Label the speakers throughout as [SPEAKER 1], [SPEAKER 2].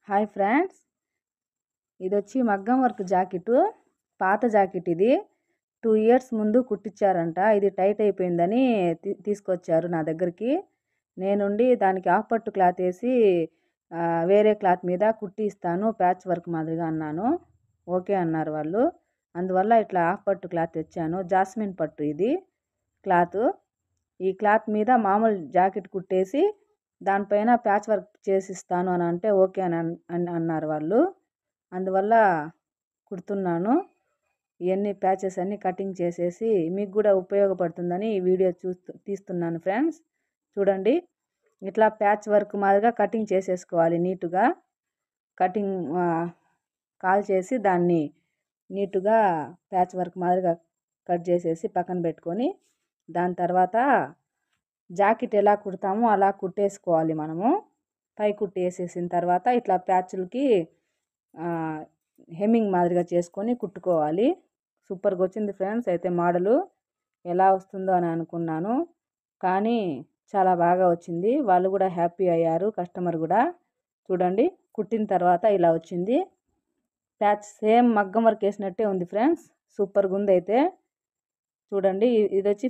[SPEAKER 1] Hi friends, ఇది వచ్చి మగ్గం వర్క్ జాకెట్. పాత జాకెట్ ఇది 2 ఇయర్స్ ముందు కుట్టించారంట. ఇది టైట్ అయిపోయిందని తీసుకొచ్చారు నా దగ్గరికి. నేనుండి దానికి హాఫ్ పట్టు క్లాత్ వేసి వేరే క్లాత్ మీద కుట్టి ఇస్తాను ప్యాచ్ వర్క్ మాదిరిగా అన్నాను. ఓకే అన్నారు వాళ్ళు. అందువల్ల ఇట్లా హాఫ్ పట్టు క్లాత్ తెచ్చాను. జాస్మిన్ పట్టు ఇది క్లాత్. ఈ క్లాత్ మీద మామూలు జాకెట్ కుట్టేసి దానిపైన ప్యాచ్ వర్క్ చేసిస్తాను అని అంటే ఓకే అని అన్నారు వాళ్ళు. అందువల్ల కుడుతున్నాను. ఇవన్నీ ప్యాచెస్ అన్నీ కటింగ్ చేసేసి మీకు కూడా ఉపయోగపడుతుందని ఈ వీడియో తీస్తున్నాను ఫ్రెండ్స్. చూడండి, ఇట్లా ప్యాచ్ వర్క్ మాదిరిగా కటింగ్ చేసేసుకోవాలి. నీట్గా కటింగ్ కాల్ చేసి దాన్ని నీట్గా ప్యాచ్ వర్క్ మాదిరిగా కట్ చేసేసి పక్కన పెట్టుకొని, దాని తర్వాత జాకెట్ ఎలా కుడతామో అలా కుట్టేసుకోవాలి. మనము పై కుట్టి వేసేసిన తర్వాత ఇట్లా ప్యాచులకి హెమ్మింగ్ మాదిరిగా చేసుకొని కుట్టుకోవాలి. సూపర్గా వచ్చింది ఫ్రెండ్స్. అయితే మోడలు ఎలా వస్తుందో అని అనుకున్నాను, కానీ చాలా బాగా వచ్చింది. వాళ్ళు కూడా హ్యాపీ అయ్యారు, కస్టమర్ కూడా. చూడండి, కుట్టిన తర్వాత ఇలా వచ్చింది. ప్యాచ్ సేమ్ మగ్గం వర్క్ వేసినట్టే ఉంది ఫ్రెండ్స్. సూపర్గా ఉంది. అయితే చూడండి, ఇది వచ్చి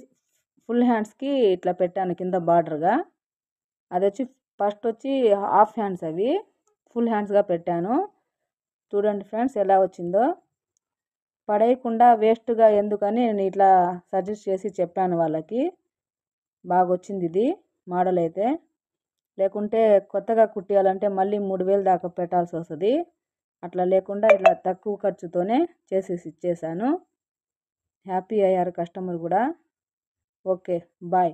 [SPEAKER 1] ఫుల్ హ్యాండ్స్కి ఇట్లా పెట్టాను కింద బార్డర్గా. అది వచ్చి ఫస్ట్ వచ్చి హాఫ్ హ్యాండ్స్, అవి ఫుల్ హ్యాండ్స్గా పెట్టాను. చూడండి ఫ్రెండ్స్ ఎలా వచ్చిందో. పడేయకుండా వేస్ట్గా ఎందుకని నేను ఇట్లా సజెస్ట్ చేసి చెప్పాను వాళ్ళకి. బాగా వచ్చింది ఇది మోడల్ అయితే. లేకుంటే కొత్తగా కుట్టియాలంటే మళ్ళీ 3000 దాకా పెట్టాల్సి వస్తుంది. అట్లా లేకుండా ఇట్లా తక్కువ ఖర్చుతోనే చేసేసి ఇచ్చేసాను. హ్యాపీ అయ్యారు కస్టమర్ కూడా. Okay, bye.